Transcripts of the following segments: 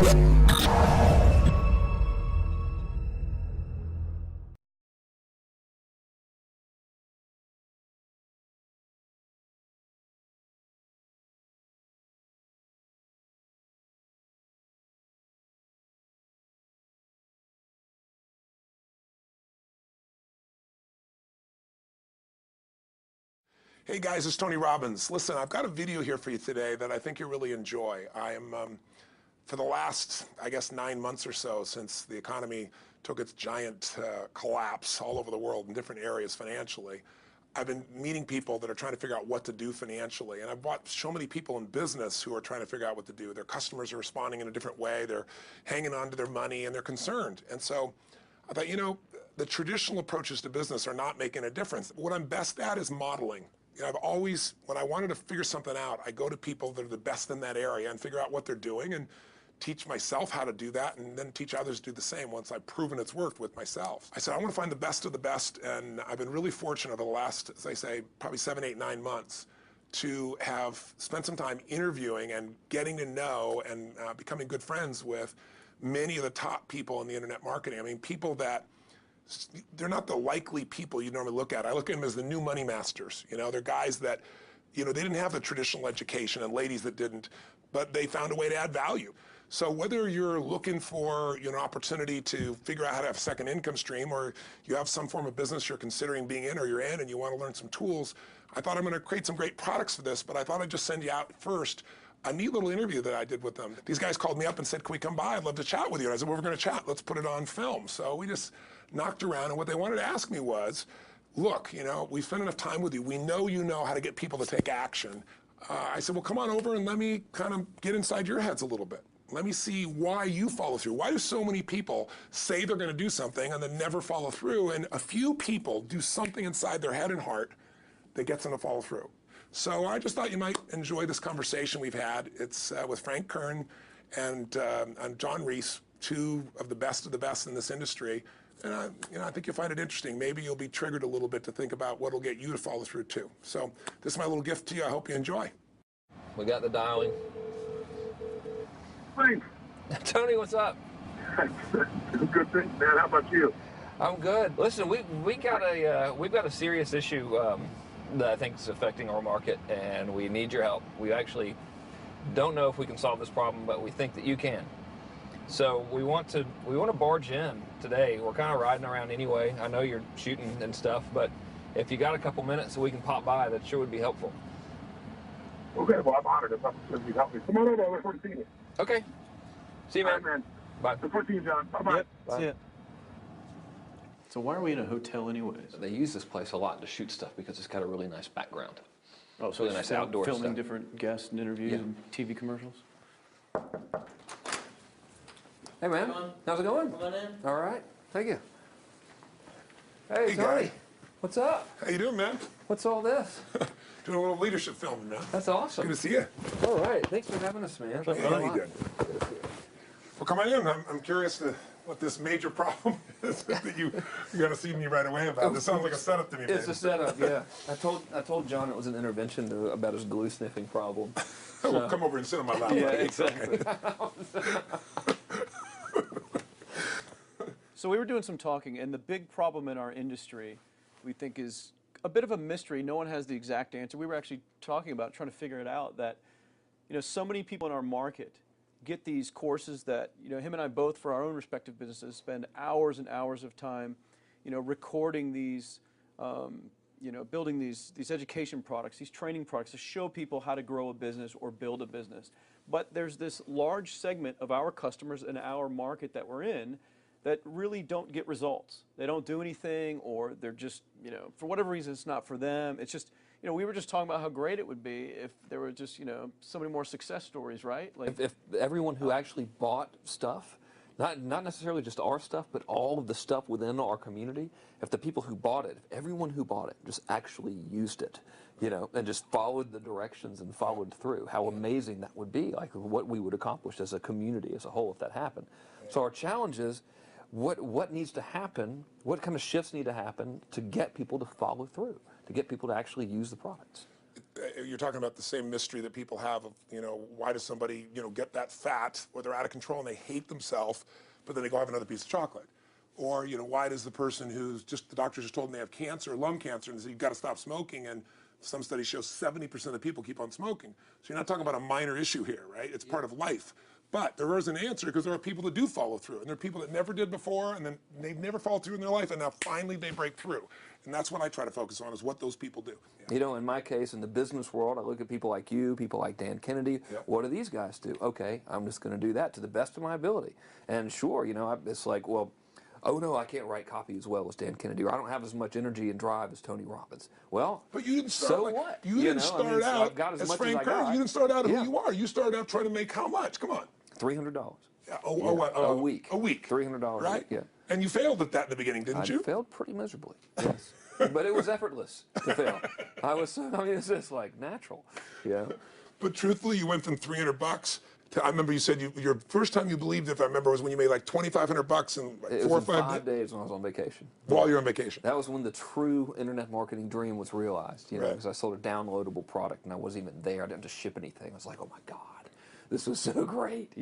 Hey guys, it's Tony Robbins. Listen, I've got a video here for you today that I think you'll really enjoy. I am, for the last, I guess, 9 months or so since the economy took its giant collapse all over the world in different areas financially, I've been meeting people that are trying to figure out what to do financially. And I've brought so many people in business who are trying to figure out what to do. Their customers are responding in a different way. They're hanging on to their money and they're concerned. And so I thought, you know, the traditional approaches to business are not making a difference. What I'm best at is modeling. You know, I've always, when I wanted to figure something out, I go to people that are the best in that area and figure out what they're doing and teach myself how to do that and then teach others to do the same once I've proven it's worked with myself. I said, I want to find the best of the best, and I've been really fortunate over the last, as I say, probably 7, 8, 9 months to have spent some time interviewing and getting to know and becoming good friends with many of the top people in the internet marketing. I mean, people that they're not the likely people you normally look at. I look at them as the new money masters. You know, they're guys that, you know, they didn't have the traditional education, and ladies that didn't, but they found a way to add value. So whether you're looking for, you know, an opportunity to figure out how to have a second income stream, or you have some form of business you're considering being in or you're in and you want to learn some tools, I thought I'm going to create some great products for this, but I thought I'd just send you out first a neat little interview that I did with them. These guys called me up and said, can we come by? I'd love to chat with you. And I said, well, we're going to chat. Let's put it on film. So we just knocked around, and what they wanted to ask me was, look, you know, we've spent enough time with you. We know you know how to get people to take action. I said, well, come on over and let me kind of get inside your heads a little bit. Let me see why you follow through. Why do so many people say they're going to do something and then never follow through? And a few people do something inside their head and heart that gets them to follow through. So I just thought you might enjoy this conversation we've had. It's with Frank Kern and John Reese, two of the best in this industry. And you know, I think you'll find it interesting. Maybe you'll be triggered a little bit to think about what will get you to follow through too. So this is my little gift to you. I hope you enjoy. We got the dialing. Frank. Tony, what's up? Good thing, man. How about you? I'm good. Listen, we've got a serious issue that I think is affecting our market, and we need your help. We actually don't know if we can solve this problem, but we think that you can. So we want to barge in today. We're kind of riding around anyway. I know you're shooting and stuff, but if you got a couple minutes so we can pop by, that sure would be helpful. Okay, well, I'm honored. If you help me. Come on over. I look forward to seeing you. Okay. See you, man. All right, man. Bye. Look forward to seeing you, John. Bye-bye. Yep, Bye. see ya. So why are we in a hotel anyways? They use this place a lot to shoot stuff because it's got a really nice background. Oh, so really nice outdoor filming stuff. different guests and interviews Yeah. and TV commercials? Hey, man. How's it going? Come on in. All right. Thank you. Hey, Hey, Tony. guy. What's up? How you doing, man? What's all this? Doing a little leadership filming, man. That's awesome. Good to see you. All right. Thanks for having us, man. Thanks a Yeah, lot. you did. Well, come on in. I'm curious to what this major problem is that you got to see me right away about. This sounds like a setup to me, man. It's a setup, yeah. I told John it was an intervention about his glue sniffing problem. Well, come over and sit on my lap. Yeah, buddy. exactly. So we were doing some talking, and the big problem in our industry, we think, is a bit of a mystery. No one has the exact answer. We were actually talking about trying to figure it out, that, you know, so many people in our market get these courses that, you know, him and I both, for our own respective businesses, spend hours and hours of time, you know, recording these, you know, building these education products, these training products to show people how to grow a business or build a business. But there's this large segment of our customers in our market that we're in that really don't get results. They don't do anything, or they're just, you know, for whatever reason, it's not for them. It's just, you know, we were just talking about how great it would be if there were just, you know, so many more success stories, right? Like, If everyone who actually bought stuff, not necessarily just our stuff, but all of the stuff within our community, if the people who bought it, if everyone who bought it just actually used it, you know, and just followed the directions and followed through, how amazing that would be, like what we would accomplish as a community as a whole if that happened. So our challenge is, what needs to happen, what kind of shifts need to happen to get people to follow through, to get people to actually use the products? you're talking about the same mystery that people have of, why does somebody, get that fat, or they're out of control and they hate themselves, but then they go have another piece of chocolate. Or, why does the person the doctors just told them they have cancer, lung cancer, and they say, you've got to stop smoking, and some studies show 70% of people keep on smoking. So you're not talking about a minor issue here, right? It's part of life. But there is an answer, because there are people that do follow through, and there are people that never did before, and then they've never followed through in their life, and now finally they break through. And that's what I try to focus on, is what those people do. Yeah. In my case, in the business world, I look at people like you, people like Dan Kennedy. Yep. What do these guys do? Okay, I'm just going to do that to the best of my ability. And sure, it's like, well, oh no, I can't write copy as well as Dan Kennedy, or I don't have as much energy and drive as Tony Robbins. Well, but you didn't start. So what? You didn't start out I've got as much Frank as I Kerr. got. You didn't start out Yeah. who you are. You started out trying to make how much? Come on. $300. Yeah. A week. A week. $300 right? a week. Yeah. And you failed at that in the beginning, didn't you? I failed pretty miserably. Yes. But it was effortless to fail. It's just like natural. Yeah. But truthfully, you went from $300 to, I remember you said your first time you believed, if I remember, was when you made like $2,500 in like It 4 or was 5 days when I was on vacation. While you're on vacation. That was when the true internet marketing dream was realized, Right. because I sold a downloadable product and I wasn't even there. I didn't have to ship anything. I was like, oh my God, this was so great,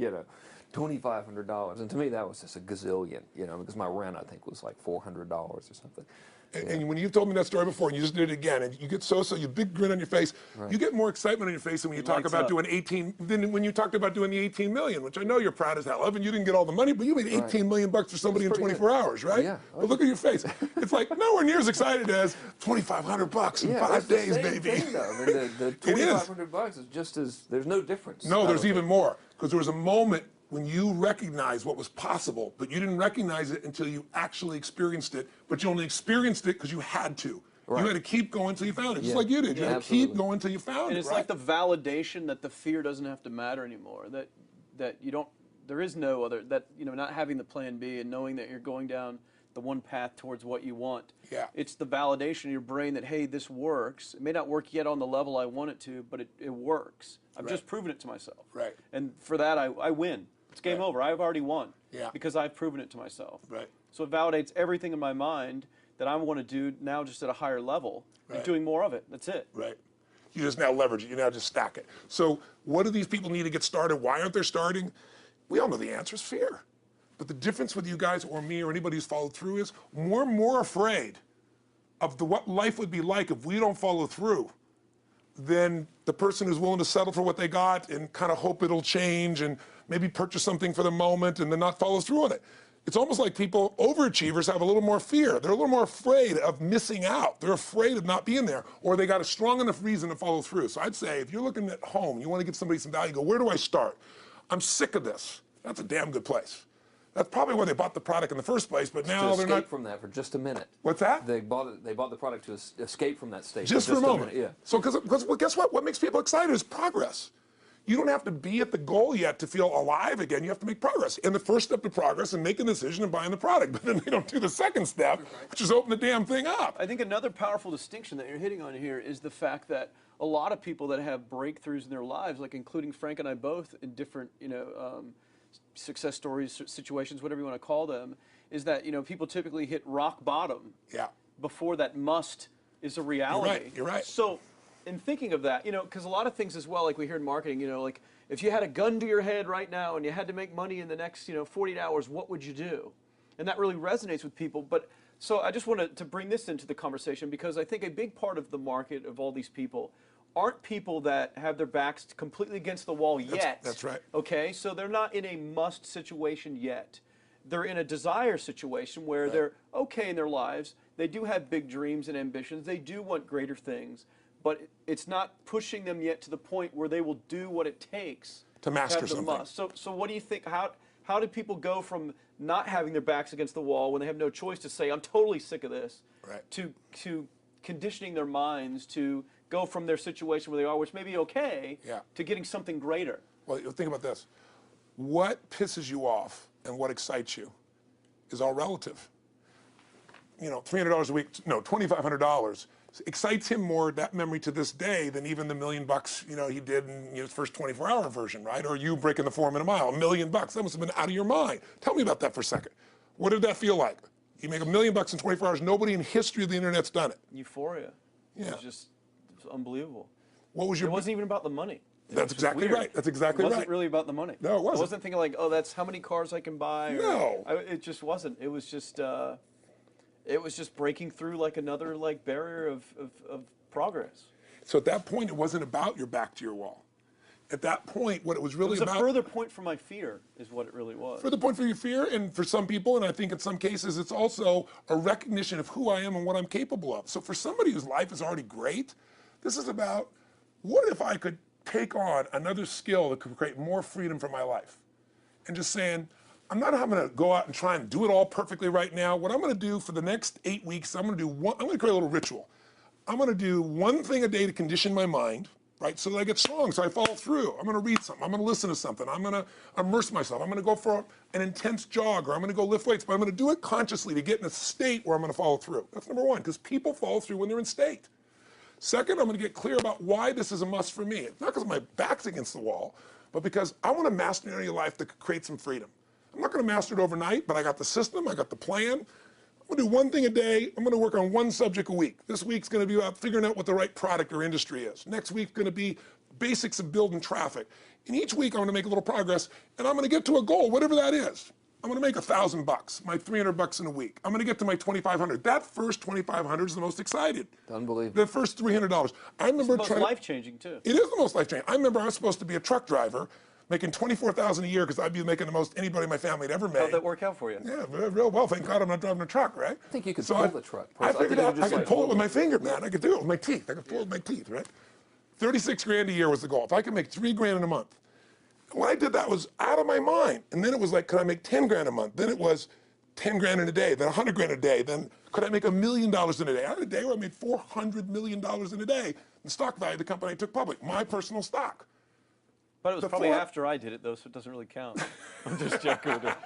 $2,500. And to me, that was just a gazillion, because my rent, I think, was like $400 or something. And when you've told me that story before, and you just did it again, and you get you big grin on your face, you get more excitement on your face than when you talk about doing 18, than when you talked about doing the 18 million, which I know you're proud as hell of, and you didn't get all the money, but you made 18 million bucks for somebody in 24 hours, right? Yeah. But look at your face. It's like nowhere near as excited as $2,500 in 5 days, baby. Thing, though. I mean, the $2,500 is just as, there's no difference. No, there's even more, because there was a moment when you recognized what was possible, but you didn't recognize it until you actually experienced it, but you only experienced it because you had to. Right. You had to keep going until you found it, just like you did. You had to keep going until you found it. And it's like the validation that the fear doesn't have to matter anymore, that you don't, there is no other, that, not having the plan B and knowing that you're going down the one path towards what you want. Yeah. It's the validation in your brain that, hey, this works. It may not work yet on the level I want it to, but it works. I've just proven it to myself. Right. And for that, I win. It's game over. I've already won. Yeah. Because I've proven it to myself. Right. So it validates everything in my mind that I want to do now, just at a higher level, and doing more of it. That's it. Right. You just now leverage it. You now just stack it. So what do these people need to get started? Why aren't they starting? We all know the answer is fear. But the difference with you guys or me or anybody who's followed through is we're more afraid of what life would be like if we don't follow through than the person who's willing to settle for what they got and kind of hope it'll change and maybe purchase something for the moment and then not follow through on it. It's almost like people, overachievers, have a little more fear. They're a little more afraid of missing out. They're afraid of not being there, or they got a strong enough reason to follow through. So I'd say if you're looking at home, you want to give somebody some value, go, where do I start? I'm sick of this. That's a damn good place. That's probably why they bought the product in the first place, but now they're not. To escape from that for just a minute. What's that? They bought the product to escape from that state. Just for a moment. Yeah. So, because well, guess what? What makes people excited is progress. You don't have to be at the goal yet to feel alive again. You have to make progress. And the first step to progress is making a decision and buying the product. But then they don't do the second step, which is open the damn thing up. I think another powerful distinction that you're hitting on here is the fact that a lot of people that have breakthroughs in their lives, like including Frank and I both in different, success stories, situations, whatever you want to call them, is that, people typically hit rock bottom before that must is a reality. You're right. So in thinking of that, because a lot of things as well, like we hear in marketing, like if you had a gun to your head right now and you had to make money in the next, 48 hours, what would you do? And that really resonates with people. But so I just wanted to bring this into the conversation because I think a big part of the market of all these people aren't people that have their backs completely against the wall yet. That's right. Okay, so they're not in a must situation yet. They're in a desire situation where they're okay in their lives. They do have big dreams and ambitions. They do want greater things. But it's not pushing them yet to the point where they will do what it takes to master have the something. must. So what do you think? How do people go from not having their backs against the wall when they have no choice to say, I'm totally sick of this, to conditioning their minds to go from their situation where they are, which may be okay, to getting something greater? Well, think about this. What pisses you off and what excites you is all relative. $300 a week, no, $2,500 excites him more, that memory to this day, than even the $1 million he did in his first 24-hour version, right? Or you breaking the 4 minute mile, $1 million. That must have been out of your mind. Tell me about that for a second. What did that feel like? You make $1 million in 24 hours. Nobody in history of the internet's done it. Euphoria. Yeah. It's unbelievable. What was your? It wasn't even about the money. That's exactly right. That's exactly right. It wasn't really about the money. No, it wasn't. I wasn't thinking like, oh, that's how many cars I can buy. Or, No. it just wasn't. It was just breaking through like another like barrier of progress. So at that point, it wasn't about your back to your wall. At that point, what it was really about... It was a further point for my fear, is what it really was. Further point for your fear, and for some people, and I think in some cases, it's also a recognition of who I am and what I'm capable of. So for somebody whose life is already great, this is about, what if I could take on another skill that could create more freedom for my life? And just saying, I'm not going to go out and try and do it all perfectly right now. What I'm going to do for the next 8 weeks, I'm going to create a little ritual. I'm going to do one thing a day to condition my mind, right, so that I get strong, so I follow through. I'm going to read something. I'm going to listen to something. I'm going to immerse myself. I'm going to go for an intense jog, or I'm going to go lift weights, but I'm going to do it consciously to get in a state where I'm going to follow through. That's number one, because people follow through when they're in state. Second, I'm going to get clear about why this is a must for me. It's not because my back's against the wall, but because I want to master an area of life that could create some freedom. I'm not going to master it overnight, but I got the system, I got the plan. I'm going to do one thing a day. I'm going to work on one subject a week. This week's going to be about figuring out what the right product or industry is. Next week's going to be basics of building traffic. And each week I'm going to make a little progress, and I'm going to get to a goal, whatever that is. I'm going to make $1,000, my $300 in a week. I'm going to get to my $2,500. That first $2,500 is the most excited. Unbelievable. The first $300. I remember it's the most life-changing too. It is the most life-changing. I remember I was supposed to be a truck driver, making $24,000 a year because I'd be making the most anybody in my family had ever made. How'd that work out for you? Yeah, real well. Thank God I'm not driving a truck, right? I think you could pull the truck. I figured out I could pull it with my finger, man. I could do it with my teeth. I could pull it with my teeth, right? 36 grand a year was the goal. If I could make 3 grand in a month. When I did that, was out of my mind. And then it was like, could I make 10 grand a month? Then it was 10 grand in a day, then 100 grand a day. Then could I make $1 million in a day? I had a day where I made $400 million in a day. The stock value of the company I took public, my personal stock. But it was probably after I did it, though, so it doesn't really count. I'm just joking with it.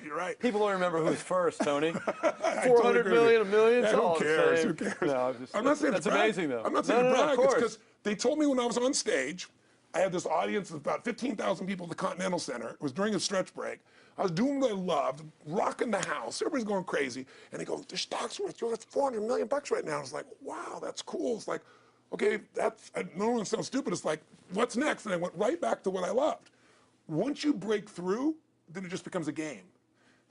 You're right. People don't remember who's first, Tony. 400 million, a million, yeah, it's all who cares? the Who same. cares? No, I'm not saying that's to brag. amazing, though. I'm not saying to brag. Of It's course. because they told me when I was on stage, I had this audience of about 15,000 people at the Continental Center. It was during a stretch break. I was doing what I loved, rocking the house. Everybody's going crazy. And they go, the stock's worth $400 million right now. I was like, wow, that's cool. It's like, okay, that's, I don't want to sound stupid. It's like, what's next? And I went right back to what I loved. Once you break through, then it just becomes a game.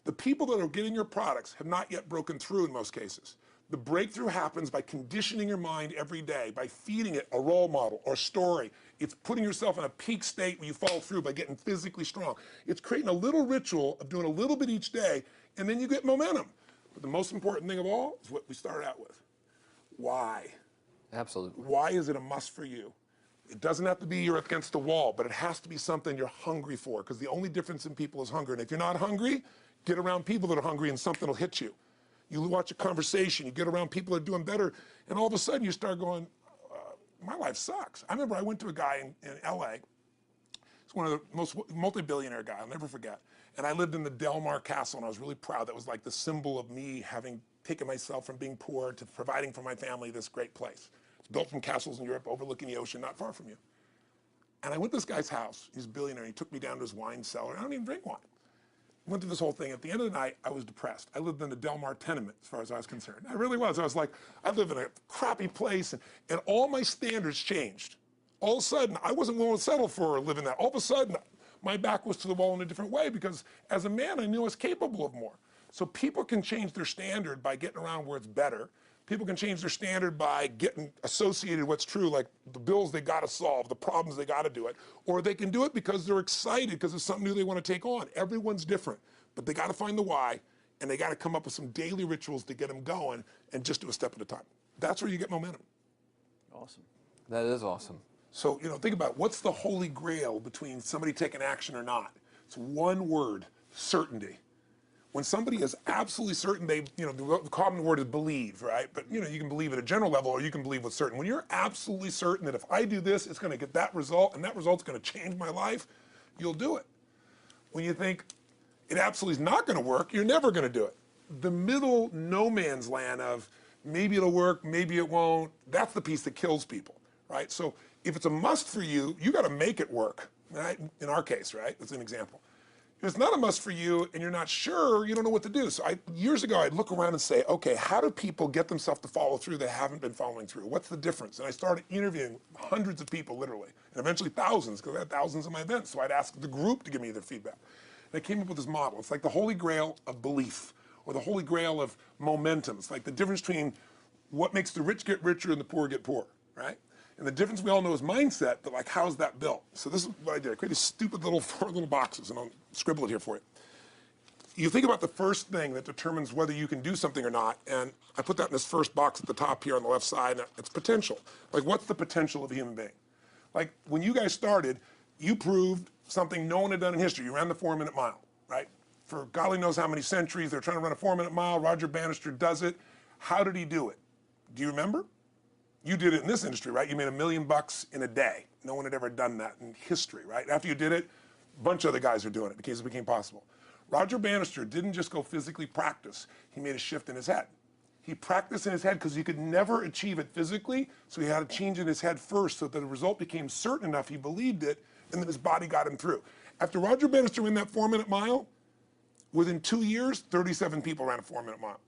The people that are getting your products have not yet broken through in most cases. The breakthrough happens by conditioning your mind every day, by feeding it a role model or story. It's putting yourself in a peak state where you follow through by getting physically strong. It's creating a little ritual of doing a little bit each day, and then you get momentum. But the most important thing of all is what we started out with. Why? Absolutely. Why is it a must for you? It doesn't have to be you're against the wall, but it has to be something you're hungry for, because the only difference in people is hunger. And if you're not hungry, get around people that are hungry and something will hit you. You watch a conversation, you get around people that are doing better, and all of a sudden you start going, my life sucks. I remember I went to a guy in LA. He's one of the most multi-billionaire guy, I'll never forget. And I lived in the Del Mar Castle, and I was really proud. That was like the symbol of me having taken myself from being poor to providing for my family this great place. It's built from castles in Europe overlooking the ocean, not far from you. And I went to this guy's house. He's a billionaire. He took me down to his wine cellar. I don't even drink wine. Went through this whole thing. At the end of the night, I was depressed. I lived in the Del Mar tenement, as far as I was concerned. I really was. I was like, I live in a crappy place, and all my standards changed. All of a sudden, I wasn't willing to settle for living that. All of a sudden, my back was to the wall in a different way, because as a man, I knew I was capable of more. So people can change their standard by getting around where it's better. People can change their standard by getting associated with what's true, like the bills they got to solve, the problems they got to do it. Or they can do it because they're excited, because it's something new they want to take on. Everyone's different, but they got to find the why, and they got to come up with some daily rituals to get them going, and just do a step at a time. That's where you get momentum. Awesome. That is awesome. So, think about what's the holy grail between somebody taking action or not. It's one word: certainty. When somebody is absolutely certain, the common word is believe, right? But you can believe at a general level, or you can believe what's certain. When you're absolutely certain that if I do this, it's going to get that result, and that result's going to change my life, you'll do it. When you think it absolutely is not going to work, you're never going to do it. The middle no man's land of maybe it'll work, maybe it won't, that's the piece that kills people, right? So if it's a must for you, you got to make it work, right? In our case, right? That's an example. If it's not a must for you and you're not sure, you don't know what to do. So years ago, I'd look around and say, okay, how do people get themselves to follow through that haven't been following through? What's the difference? And I started interviewing hundreds of people, literally, and eventually thousands, because I had thousands of my events. So I'd ask the group to give me their feedback. And I came up with this model. It's like the holy grail of belief, or the holy grail of momentum. It's like the difference between what makes the rich get richer and the poor get poor, right? And the difference we all know is mindset, but like, how's that built? So this is what I did. I created stupid little 4 little boxes, and I'll scribble it here for you. You think about the first thing that determines whether you can do something or not, and I put that in this first box at the top here on the left side, and it's potential. Like, what's the potential of a human being? Like, when you guys started, you proved something no one had done in history. You ran the 4-minute mile, right? For golly knows how many centuries, they're trying to run a 4-minute mile. Roger Bannister does it. How did he do it? Do you remember? You did it in this industry, right? You made $1 million in a day. No one had ever done that in history, right? After you did it, a bunch of other guys are doing it because it became possible. Roger Bannister didn't just go physically practice. He made a shift in his head. He practiced in his head because he could never achieve it physically, so he had to change in his head first so that the result became certain enough he believed it, and then his body got him through. After Roger Bannister ran that 4-minute mile, within 2 years, 37 people ran a 4-minute mile.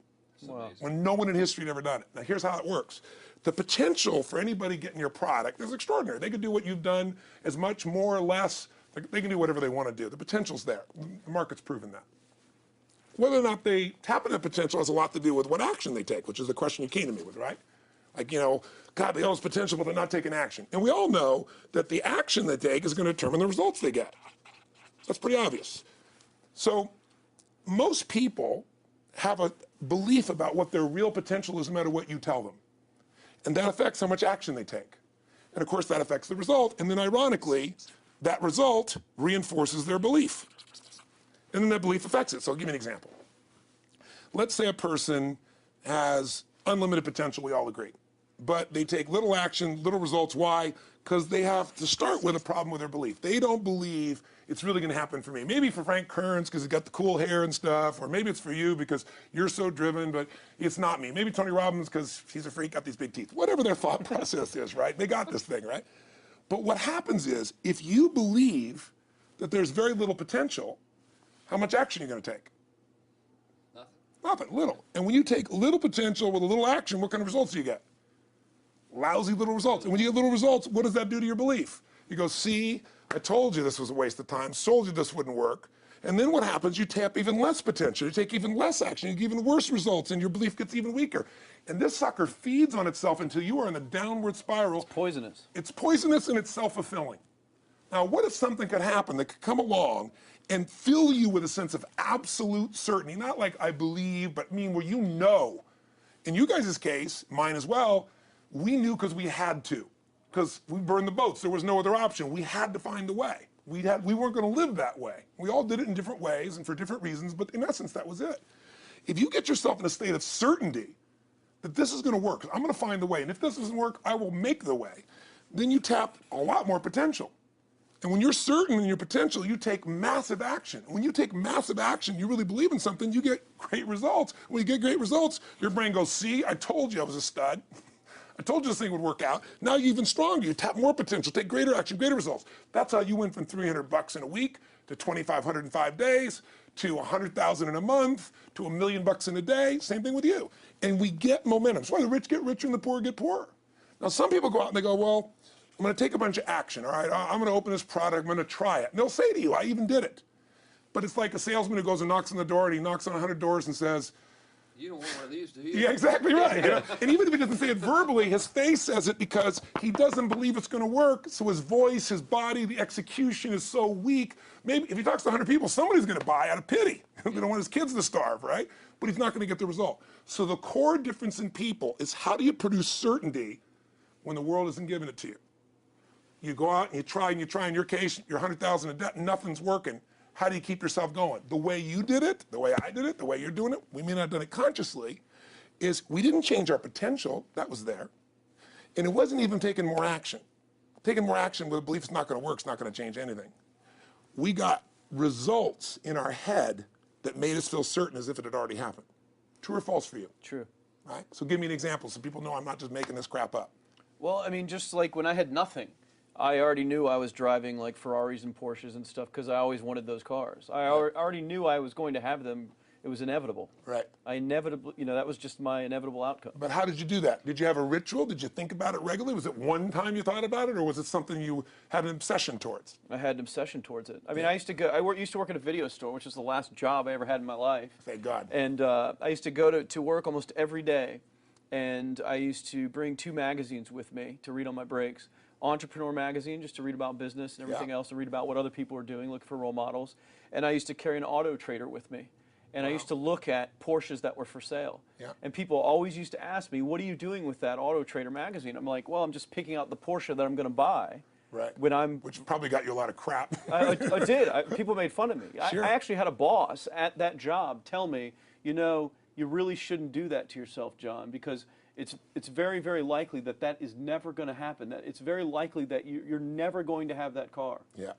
Wow. When no one in history had ever done it. Now here's how it works. The potential for anybody getting your product is extraordinary. They could do what you've done as much, more or less. They can do whatever they want to do. The potential's there. The market's proven that. Whether or not they tap into that potential has a lot to do with what action they take, which is the question you came to me with, right? Like, you know, God, they all this potential, but they're not taking action. And we all know that the action they take is going to determine the results they get. That's pretty obvious. So most people have a belief about what their real potential is no matter what you tell them. And that affects how much action they take. And of course that affects the result. And then ironically, that result reinforces their belief. And then that belief affects it. So I'll give you an example. Let's say a person has unlimited potential, we all agree. But they take little action, little results. Why? Because they have to start with a problem with their belief. They don't believe it's really going to happen for me. Maybe for Frank Kearns because he's got the cool hair and stuff, or maybe it's for you because you're so driven, but it's not me. Maybe Tony Robbins because he's a freak, got these big teeth. Whatever their thought process is, right? They got this thing, right? But what happens is, if you believe that there's very little potential, how much action are you going to take? Nothing, little. And when you take little potential with a little action, what kind of results do you get? Lousy little results. And when you get little results, what does that do to your belief? You go, see, I told you this was a waste of time, told you this wouldn't work. And then what happens? You tap even less potential, you take even less action, you get even worse results, and your belief gets even weaker. And this sucker feeds on itself until you are in the downward spiral. It's poisonous. It's poisonous and it's self-fulfilling. Now, what if something could happen that could come along and fill you with a sense of absolute certainty? Not like I believe, but mean where you know. In you guys' case, mine as well, we knew because we had to. Because we burned the boats. There was no other option. We had to find a way. We weren't going to live that way. We all did it in different ways and for different reasons, but in essence, that was it. If you get yourself in a state of certainty that this is going to work, I'm going to find the way, and if this doesn't work, I will make the way, then you tap a lot more potential. And when you're certain in your potential, you take massive action. When you take massive action, you really believe in something, you get great results. When you get great results, your brain goes, see, I told you I was a stud. I told you this thing would work out. Now you're even stronger. You tap more potential, take greater action, greater results. That's how you went from $300 in a week to $2,500 in 5 days to $100,000 in a month to $1 million in a day. Same thing with you. And we get momentum. That's why the rich get richer and the poor get poorer. Now some people go out and they go, well, I'm going to take a bunch of action. All right, I'm going to open this product. I'm going to try it. And they'll say to you, I even did it. But it's like a salesman who goes and knocks on the door, and he knocks on 100 doors and says, you don't want one of these, do you? Yeah, exactly right. You know? And even if he doesn't say it verbally, his face says it because he doesn't believe it's going to work. So his voice, his body, the execution is so weak. Maybe if he talks to 100 people, somebody's going to buy out of pity. They don't want his kids to starve, right? But he's not going to get the result. So the core difference in people is how do you produce certainty when the world isn't giving it to you? You go out and you try. In your case, you're 100,000 in debt and nothing's working. How do you keep yourself going? The way you did it, the way I did it, the way you're doing it, we may not have done it consciously, is we didn't change our potential, that was there, and it wasn't even taking more action. Taking more action with a belief it's not going to work, it's not going to change anything. We got results in our head that made us feel certain as if it had already happened. True or false for you? True. Right? So give me an example so people know I'm not just making this crap up. Well, I mean, just like when I had nothing, I already knew I was driving like Ferraris and Porsches and stuff because I always wanted those cars. I already knew I was going to have them. It was inevitable. Right. I inevitably, that was just my inevitable outcome. But how did you do that? Did you have a ritual? Did you think about it regularly? Was it one time you thought about it, or was it something you had an obsession towards? I had an obsession towards it. I mean, I used to work at a video store, which was the last job I ever had in my life. Thank God. And I used to go to work almost every day, and I used to bring 2 magazines with me to read on my breaks. Entrepreneur magazine, just to read about business and everything else, and read about what other people are doing, look for role models. And I used to carry an Auto Trader with me. And I used to look at Porsches that were for sale. Yeah. And people always used to ask me, what are you doing with that Auto Trader magazine? I'm like, well, I'm just picking out the Porsche that I'm going to buy. Right. Which probably got you a lot of crap. I did. People made fun of me. Sure. I actually had a boss at that job tell me, you really shouldn't do that to yourself, John, because it's very, very likely that is never going to happen. That it's very likely that you're never going to have that car. Yeah.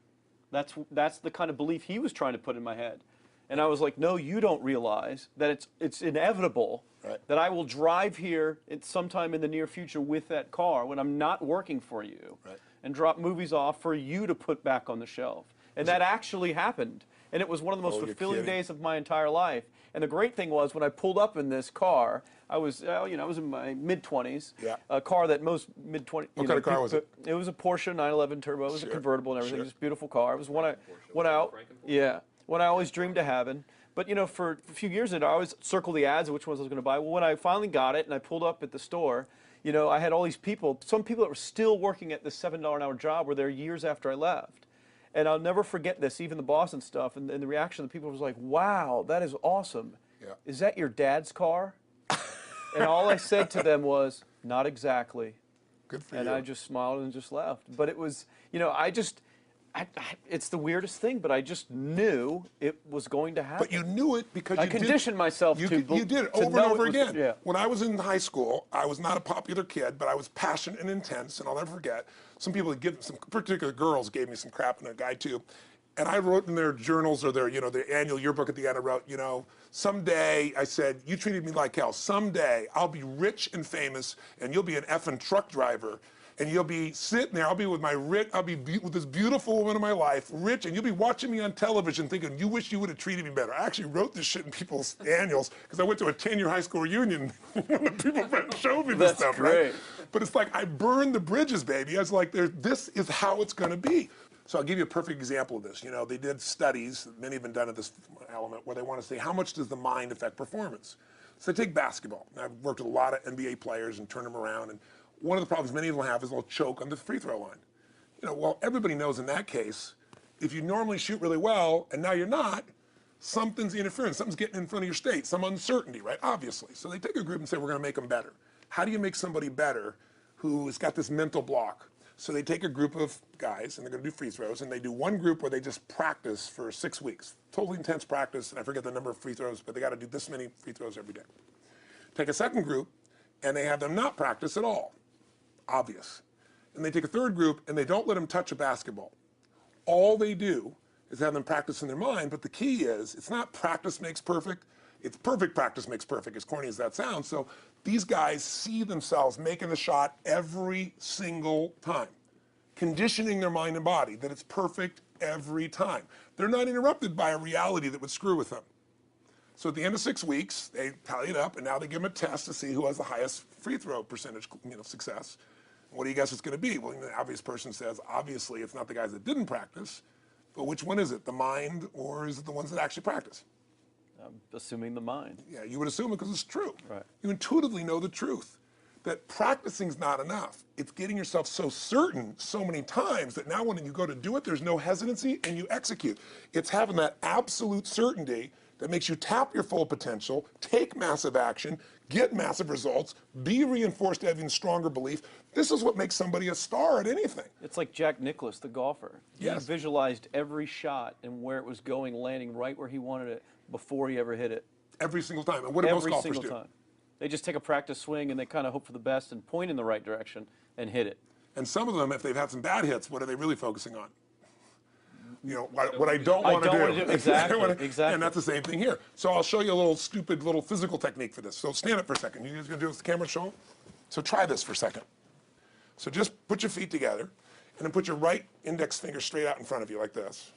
That's the kind of belief he was trying to put in my head. And I was like, no, you don't realize that it's inevitable that I will drive here sometime in the near future with that car when I'm not working for you and drop movies off for you to put back on the shelf. And that actually happened. And it was one of the most fulfilling days of my entire life. And the great thing was when I pulled up in this car, I was in my mid-20s. Yeah. A car that most mid-20s. What kind of car was it? It was a Porsche 911 Turbo. It was a convertible and everything. Just a beautiful car. It was what I always dreamed of having. But for a few years I always circled the ads of which ones I was going to buy. Well, when I finally got it and I pulled up at the store, I had all these people. Some people that were still working at this $7 an hour job were there years after I left. And I'll never forget this, even the boss and stuff, and the reaction of the people was like, wow, that is awesome. Yeah. Is that your dad's car? And all I said to them was, not exactly. Good for you. And I just smiled and just left. But it was, it's the weirdest thing, but I just knew it was going to happen. But you knew it because I conditioned myself to you did it over and over again. Yeah. When I was in high school, I was not a popular kid, but I was passionate and intense, and I'll never forget. Some particular girls gave me some crap, and a guy too. And I wrote in their journals or their annual yearbook at the end, I wrote, someday, I said, you treated me like hell. Someday I'll be rich and famous, and you'll be an effing truck driver. And you'll be sitting there, I'll be with with this beautiful woman of my life, rich, and you'll be watching me on television thinking, you wish you would have treated me better. I actually wrote this shit in people's annuals because I went to a 10-year high school reunion when the people showed me this stuff, great. Right? But it's like, I burned the bridges, baby. I was like, this is how it's gonna be. So I'll give you a perfect example of this. They did studies, many have been done at this element, where they want to say, how much does the mind affect performance? So take basketball. I've worked with a lot of NBA players and turned them around, and one of the problems many of them have is they'll choke on the free throw line. Well, everybody knows in that case, if you normally shoot really well and now you're not, something's interfering, something's getting in front of your state, some uncertainty, right? Obviously. So they take a group and say, we're going to make them better. How do you make somebody better who has got this mental block? So they take a group of guys and they're going to do free throws, and they do one group where they just practice for 6 weeks. Totally intense practice, and I forget the number of free throws, but they got to do this many free throws every day. Take a second group, and they have them not practice at all. Obvious. And they take a third group and they don't let them touch a basketball. All they do is have them practice in their mind, but the key is, it's not practice makes perfect, it's perfect practice makes perfect, as corny as that sounds. So these guys see themselves making the shot every single time, conditioning their mind and body that it's perfect every time. They're not interrupted by a reality that would screw with them. So at the end of 6 weeks, they tally it up, and now they give them a test to see who has the highest free throw percentage, success. What do you guess it's going to be? Well, the obvious person says, obviously, it's not the guys that didn't practice, but which one is it, the mind, or is it the ones that actually practice? I'm assuming the mind. Yeah, you would assume it because it's true. Right. You intuitively know the truth, that practicing's not enough. It's getting yourself so certain so many times that now when you go to do it, there's no hesitancy, and you execute. It's having that absolute certainty that makes you tap your full potential, take massive action, get massive results, be reinforced to having stronger belief. This is what makes somebody a star at anything. It's like Jack Nicklaus, the golfer. Yes. He visualized every shot and where it was going, landing right where he wanted it before he ever hit it. Every single time. And what do most golfers do? Every single time. They just take a practice swing and they kind of hope for the best and point in the right direction and hit it. And some of them, if they've had some bad hits, what are they really focusing on? What I don't want to do. Exactly, exactly. And that's the same thing here. So I'll show you a little stupid little physical technique for this. So stand up for a second. You guys going to do this with the camera show? So try this for a second. So just put your feet together. and then put your right index finger straight out in front of you like this,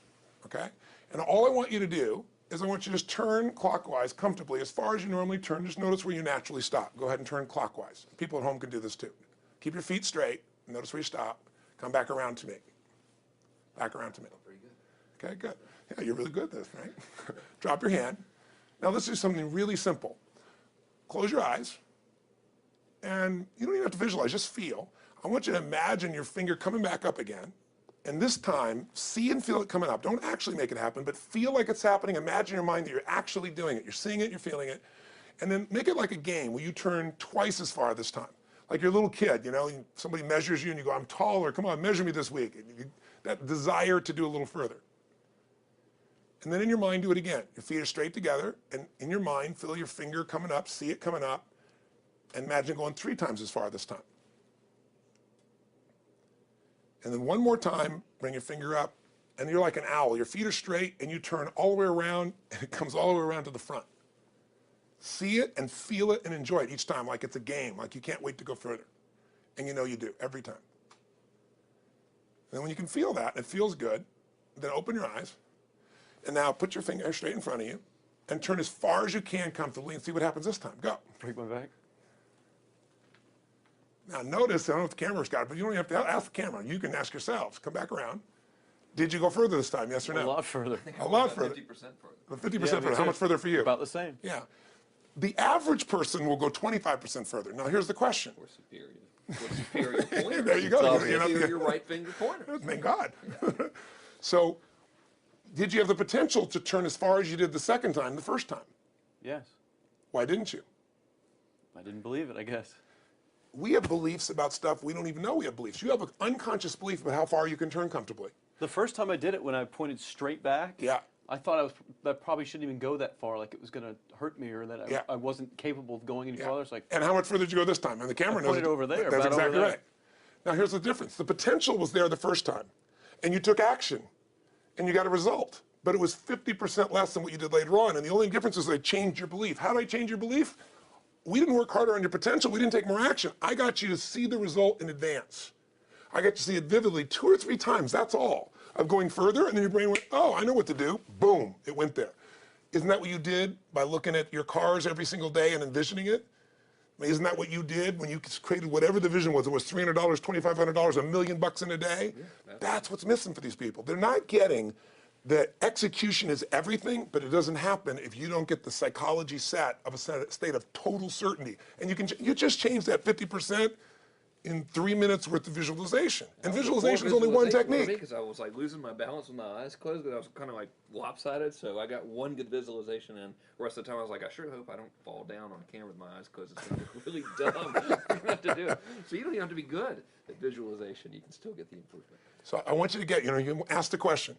okay? And all I want you to do is I want you to just turn clockwise comfortably as far as you normally turn. Just notice where you naturally stop. Go ahead and turn clockwise. People at home can do this too. Keep your feet straight. Notice where you stop. Come back around to me. Back around to me. Pretty good. Okay, good. Yeah, you're really good at this, right? Drop your hand. Now let's do something really simple. Close your eyes. And you don't even have to visualize, just feel. I want you to imagine your finger coming back up again. And this time, see and feel it coming up. Don't actually make it happen, but feel like it's happening. Imagine in your mind that you're actually doing it. You're seeing it, you're feeling it. And then make it like a game where you turn twice as far this time. Like you're a little kid, you know, somebody measures you and you go, I'm taller, come on, measure me this week. And that desire to do a little further. And then in your mind, do it again. Your feet are straight together, and in your mind, feel your finger coming up, see it coming up, and imagine going 3 times as far this time. And then one more time, bring your finger up, and you're like an owl. Your feet are straight, and you turn all the way around, and it comes all the way around to the front. See it and feel it and enjoy it each time like it's a game, like you can't wait to go further. And you know you do, every time. And then when you can feel that, and it feels good, then open your eyes, and now put your finger straight in front of you, and turn as far as you can comfortably and see what happens this time. Go. Break my back. Now notice, I don't know if the camera's got it, but you don't even have to ask the camera. You can ask yourselves. Come back around. Did you go further this time, yes or no? A lot further. A lot further. 50% further. 50% Yeah, further. How much further for you? About the same. Yeah. The average person will go 25% further. Now here's the question. We're superior. We're superior pointer. There you go. So You know, superior right finger pointer. Thank God. So, did you have the potential to turn as far as you did the second time, the first time? Yes. Why didn't you? I didn't believe it, I guess. We have beliefs about stuff we don't even know we have beliefs. You have an unconscious belief about how far you can turn comfortably. The first time I did it, when I pointed straight back, Yeah. I thought that probably shouldn't even go that far, like it was going to hurt me, or that I wasn't capable of going any farther. It's like, And how much further did you go this time? And the camera knows pointed over there, That's about over exactly there. right. Now here's the difference. The potential was there the first time, and you took action, and you got a result. But it was 50% less than what you did later on, and the only difference is they changed your belief. How did I change your belief? We didn't work harder on your potential. We didn't take more action. I got you to see the result in advance. I got you to see it vividly 2 or 3 times, that's all. Of going further, and then your brain went, oh, I know what to do. Boom, it went there. Isn't that what you did by looking at your cars every single day and envisioning it? I mean, isn't that what you did when you created whatever the vision was? It was $300, $2,500, $1 million in a day? Yeah, that's what's missing for these people. They're not getting that execution is everything, but it doesn't happen if you don't get the psychology set of a state of total certainty. And you just change that 50% in 3 minutes worth of visualization. And visualization is only one technique. Because I was like losing my balance with my eyes closed, because I was kind of like lopsided. So I got one good visualization in. The rest of the time I was like, I sure hope I don't fall down on camera with my eyes closed. It's going to look really dumb. I'm gonna have to do it. So you don't even have to be good at visualization. You can still get the improvement. So I want you to get, you ask the question,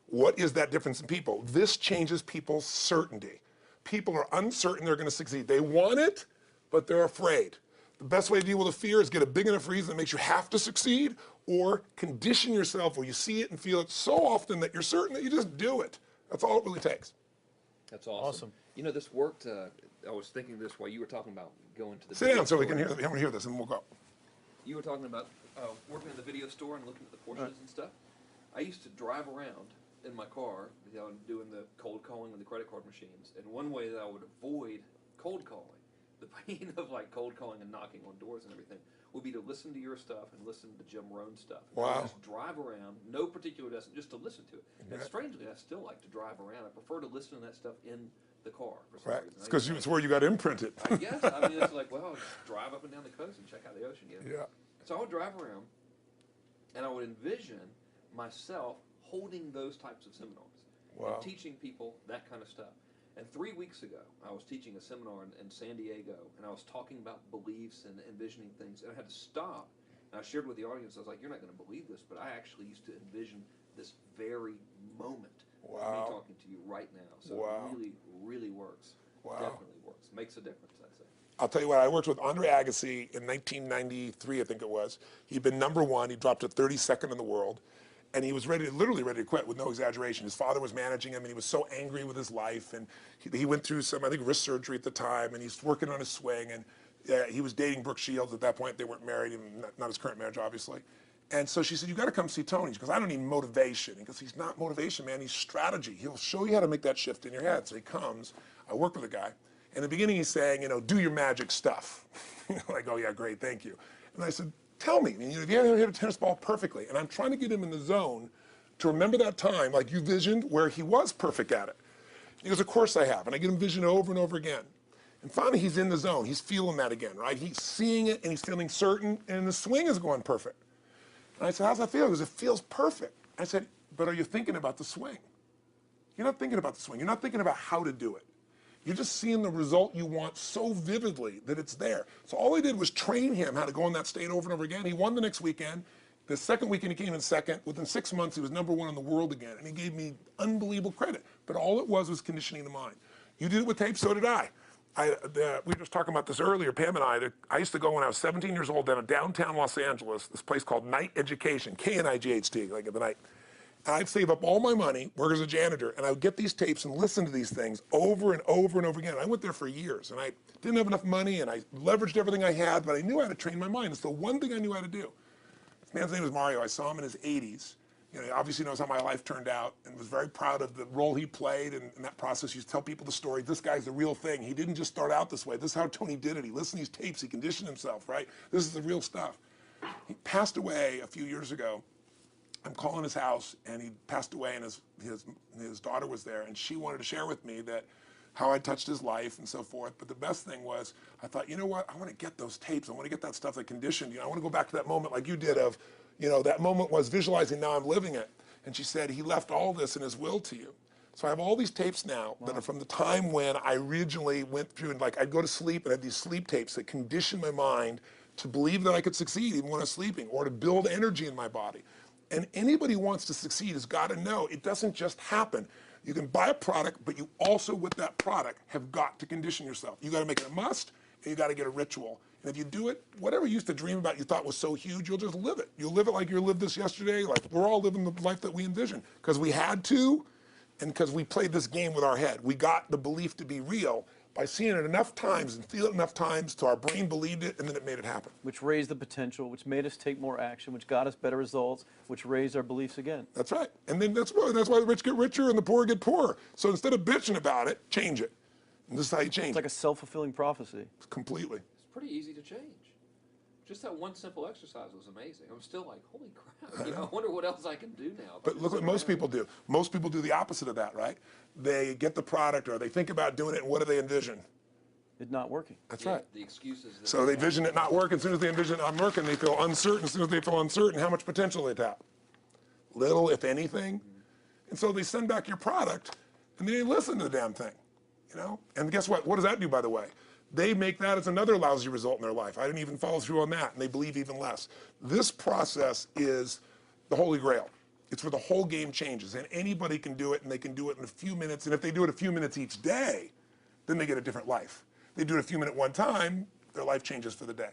what is that difference in people? This changes people's certainty. People are uncertain they're going to succeed. They want it, but they're afraid. The best way to deal with a fear is get a big enough reason that makes you have to succeed, or condition yourself where you see it and feel it so often that you're certain that you just do it. That's all it really takes. That's awesome. You know, this worked. I was thinking this while you were talking about going to the Sit down so we can hear, hear this, and we'll go. You were talking about working in the video store and looking at the Porsches and stuff. I used to drive around in my car, doing the cold calling with the credit card machines. And one way that I would avoid cold calling, the pain of like cold calling and knocking on doors and everything, would be to listen to your stuff and listen to Jim Rohn's stuff. And I would just drive around, no particular destination, just to listen to it. And strangely, I still like to drive around. I prefer to listen to that stuff in the car for some reason. It's because it's where you got imprinted. I guess. I mean, it's like, well, I'll just drive up and down the coast and check out the ocean. Yeah. So I would drive around, and I would envision myself holding those types of seminars and teaching people that kind of stuff. And 3 weeks ago, I was teaching a seminar in San Diego, and I was talking about beliefs and envisioning things, and I had to stop. And I shared with the audience, I was like, you're not going to believe this, but I actually used to envision this very moment of me talking to you right now. So it really, really works. Definitely works. Makes a difference, I'd say. I'll tell you what, I worked with Andre Agassi in 1993, I think it was. He'd been #1. He dropped to 32nd in the world. And he was literally ready to quit with no exaggeration. His father was managing him, and he was so angry with his life. And he went through some, I think, wrist surgery at the time, and he's working on his swing. And he was dating Brooke Shields at that point. They weren't married, not his current marriage, obviously. And so she said, you got to come see Tony. She goes, I don't need motivation. He goes, he's not motivation, man. He's strategy. He'll show you how to make that shift in your head. So he comes. I work with a guy. In the beginning, he's saying, do your magic stuff. Like, oh, yeah, great, thank you. And I said, tell me, if you ever hit a tennis ball perfectly, and I'm trying to get him in the zone to remember that time, like you visioned, where he was perfect at it. He goes, of course I have. And I get him vision over and over again. And finally, he's in the zone. He's feeling that again, right? He's seeing it, and he's feeling certain, and the swing is going perfect. And I said, how's that feel? He goes, it feels perfect. I said, but are you thinking about the swing? You're not thinking about the swing. You're not thinking about how to do it. You're just seeing the result you want so vividly that it's there. So all I did was train him how to go in that state over and over again. He won the next weekend. The second weekend he came in second. Within 6 months, he was #1 in the world again. And he gave me unbelievable credit. But all it was conditioning the mind. You did it with tape, so did I. We were just talking about this earlier, Pam and I used to go when I was 17 years old down in downtown Los Angeles, this place called Night Education, K-N-I-G-H-T, like at the night. And I'd save up all my money, work as a janitor, and I would get these tapes and listen to these things over and over and over again. I went there for years, and I didn't have enough money, and I leveraged everything I had, but I knew how to train my mind. It's the one thing I knew how to do. This man's name was Mario. I saw him in his 80s. He obviously knows how my life turned out and was very proud of the role he played in that process. He used to tell people the story. This guy's the real thing. He didn't just start out this way. This is how Tony did it. He listened to these tapes. He conditioned himself, right? This is the real stuff. He passed away a few years ago. I'm calling his house, and he passed away, and his daughter was there, and she wanted to share with me that how I touched his life and so forth. But the best thing was, I thought, you know what? I want to get those tapes. I want to get that stuff that conditioned. I want to go back to that moment like you did of, that moment was visualizing, now I'm living it. And she said, he left all this in his will to you. So I have all these tapes now that are from the time when I originally went through, and I'd go to sleep and I had these sleep tapes that conditioned my mind to believe that I could succeed even when I was sleeping, or to build energy in my body. And anybody who wants to succeed has got to know it doesn't just happen. You can buy a product, but you also, with that product, have got to condition yourself. You got to make it a must, and you got to get a ritual. And if you do it, whatever you used to dream about you thought was so huge, you'll just live it. You'll live it like you lived this yesterday, like we're all living the life that we envision. Because we had to, and because we played this game with our head. We got the belief to be real by seeing it enough times and feeling it enough times till our brain believed it, and then it made it happen. Which raised the potential, which made us take more action, which got us better results, which raised our beliefs again. That's right. And then that's why the rich get richer and the poor get poorer. So instead of bitching about it, change it. And this is how you change it. It's like a self-fulfilling prophecy. Completely. It's pretty easy to change. Just that one simple exercise was amazing. I'm still like, holy crap, I wonder what else I can do now. But look what most people do. Most people do the opposite of that, right? They get the product, or they think about doing it, and what do they envision? It not working. That's right. The excuses. So they vision it not working. As soon as they envision it not working, they feel uncertain. As soon as they feel uncertain, how much potential they tap? Little, if anything. And so they send back your product, and they listen to the damn thing, And guess what? What does that do, by the way? They make that as another lousy result in their life. I didn't even follow through on that, and they believe even less. This process is the Holy Grail. It's where the whole game changes, and anybody can do it, and they can do it in a few minutes. And if they do it a few minutes each day, then they get a different life. They do it a few minutes one time, their life changes for the day.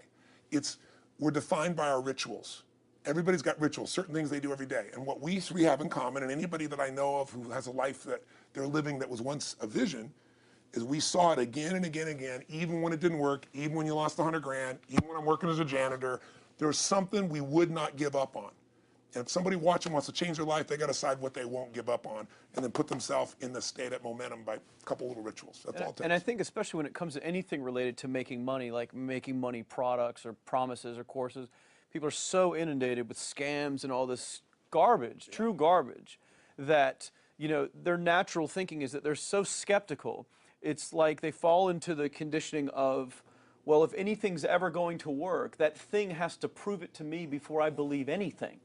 We're defined by our rituals. Everybody's got rituals, certain things they do every day. And what we three have in common, and anybody that I know of who has a life that they're living that was once a vision, is we saw it again and again and again, even when it didn't work, even when you lost 100 grand, even when I'm working as a janitor. There's something we would not give up on. And if somebody watching wants to change their life, they got to decide what they won't give up on, and then put themselves in the state of momentum by a couple little rituals. That's all it takes. And I think especially when it comes to anything related to making money, like making money products or promises or courses, people are so inundated with scams and all this garbage, true garbage, that their natural thinking is that they're so skeptical. It's like they fall into the conditioning of, well, if anything's ever going to work, that thing has to prove it to me before I believe anything.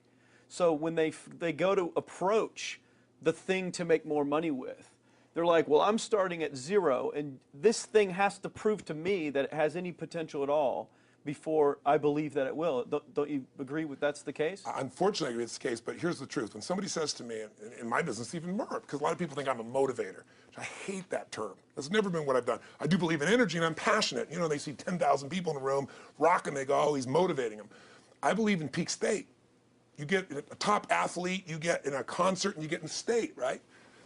So when they go to approach the thing to make more money with, they're like, well, I'm starting at zero, and this thing has to prove to me that it has any potential at all before I believe that it will. Don't you agree with that's the case? Unfortunately, I agree it's the case, but here's the truth. When somebody says to me, in my business even more, because a lot of people think I'm a motivator. I hate that term. That's never been what I've done. I do believe in energy, and I'm passionate. They see 10,000 people in a room rocking, they go, oh, he's motivating them. I believe in peak state. You get a top athlete, you get in a concert, and you get in state, right?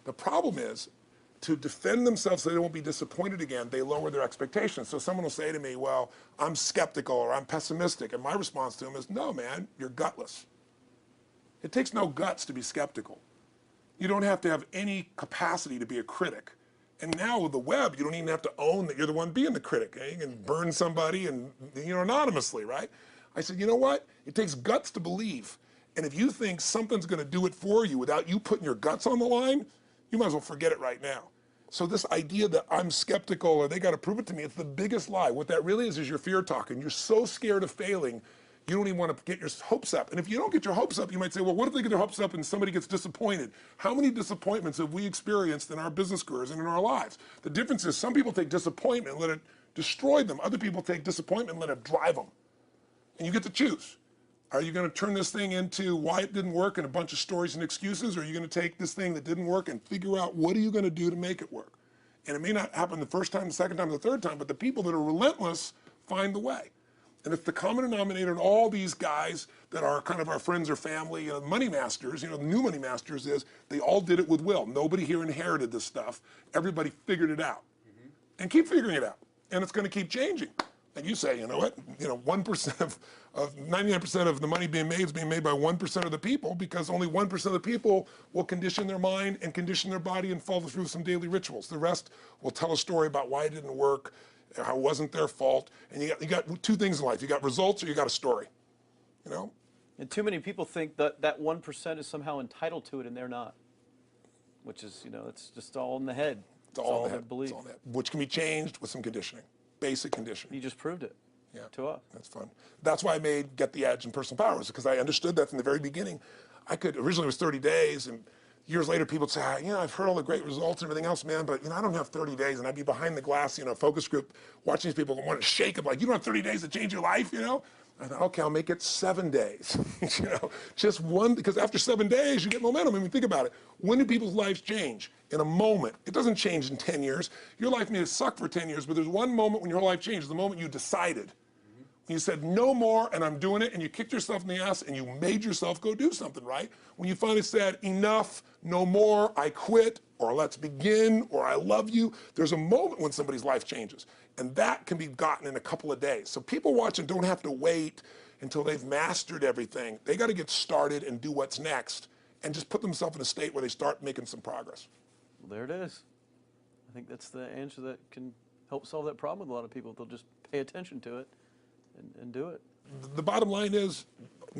The problem is, to defend themselves so they won't be disappointed again, they lower their expectations. So someone will say to me, well, I'm skeptical or I'm pessimistic. And my response to them is, no, man, you're gutless. It takes no guts to be skeptical. You don't have to have any capacity to be a critic. And now with the web, you don't even have to own that you're the one being the critic. You can burn somebody and, anonymously, right? I said, you know what? It takes guts to believe. And if you think something's going to do it for you without you putting your guts on the line, you might as well forget it right now. So this idea that I'm skeptical or they got to prove it to me, it's the biggest lie. What that really is your fear talking. You're so scared of failing, you don't even want to get your hopes up. And if you don't get your hopes up, you might say, well, what if they get their hopes up and somebody gets disappointed? How many disappointments have we experienced in our business careers and in our lives? The difference is some people take disappointment and let it destroy them. Other people take disappointment and let it drive them. And you get to choose. Are you going to turn this thing into why it didn't work and a bunch of stories and excuses? Or are you going to take this thing that didn't work and figure out what are you going to do to make it work? And it may not happen the first time, the second time, the third time, but the people that are relentless find the way. And it's the common denominator in all these guys that are kind of our friends or family, money masters, the new money masters is they all did it with will. Nobody here inherited this stuff. Everybody figured it out and keep figuring it out. And it's going to keep changing. And you say, you know what, 1% of 99% of the money being made is being made by 1% of the people because only 1% of the people will condition their mind and condition their body and follow through some daily rituals. The rest will tell a story about why it didn't work, how it wasn't their fault. And you got two things in life. You got results or you got a story, And too many people think that that 1% is somehow entitled to it and they're not, which is, it's just all in the head. It's all in the their head. belief. It's all in the head, which can be changed with some conditioning, basic conditioning. You just proved it to us. That's fun. That's why I made Get the Edge and Personal Powers, because I understood that from the very beginning. Originally it was 30 days, and years later people would say, I've heard all the great results and everything else, man, but I don't have 30 days, and I'd be behind the glass, focus group, watching these people want to shake them, like, you don't have 30 days to change your life, I thought, okay, I'll make it 7 days, just one, because after 7 days, you get momentum. I mean, think about it. When do people's lives change? In a moment. It doesn't change in 10 years. Your life may have sucked for 10 years, but there's one moment when your whole life changes, the moment you decided. When you said, no more, and I'm doing it, and you kicked yourself in the ass, and you made yourself go do something, right? When you finally said, enough, no more, I quit, or let's begin, or I love you, there's a moment when somebody's life changes. And that can be gotten in a couple of days. So people watching don't have to wait until they've mastered everything. They got to get started and do what's next, and just put themselves in a state where they start making some progress. Well, there it is. I think that's the answer that can help solve that problem with a lot of people. They'll just pay attention to it and do it. The bottom line is,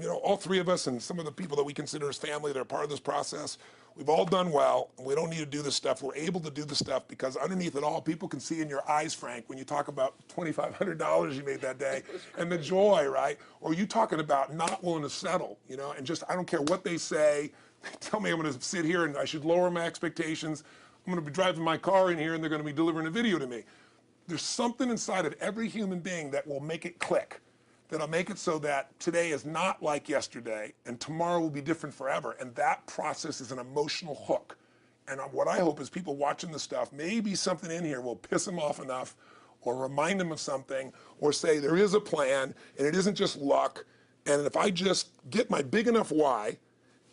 all three of us and some of the people that we consider as family that are part of this process, we've all done well, and we don't need to do this stuff. We're able to do this stuff because underneath it all, people can see in your eyes, Frank, when you talk about $2,500 you made that day and the joy, right? Or you talking about not willing to settle, and just, I don't care what they say. They tell me I'm going to sit here and I should lower my expectations. I'm going to be driving my car in here and they're going to be delivering a video to me. There's something inside of every human being that will make it click, that'll make it so that today is not like yesterday and tomorrow will be different forever. And that process is an emotional hook. And what I hope is people watching this stuff, maybe something in here will piss them off enough or remind them of something or say there is a plan and it isn't just luck. And if I just get my big enough why,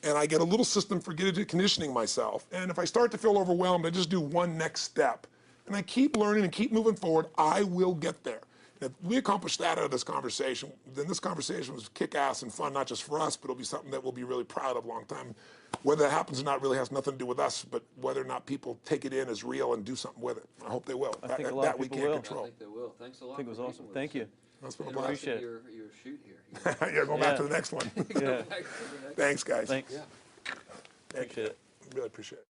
and I get a little system for conditioning myself, and if I start to feel overwhelmed, I just do one next step. And I keep learning and keep moving forward, I will get there. And if we accomplish that out of this conversation, then this conversation was kick-ass and fun, not just for us, but it'll be something that we'll be really proud of a long time. Whether that happens or not really has nothing to do with us, but whether or not people take it in as real and do something with it. I hope they will. I think a lot of people will. I think they will. Thanks a lot. I think it was awesome. Thank you. That's been a Interesting blast. Appreciate it. your shoot here. Yeah, go back to the next one. Yeah. Thanks, guys. Thanks. Yeah. Thank you. Appreciate it. Really appreciate it.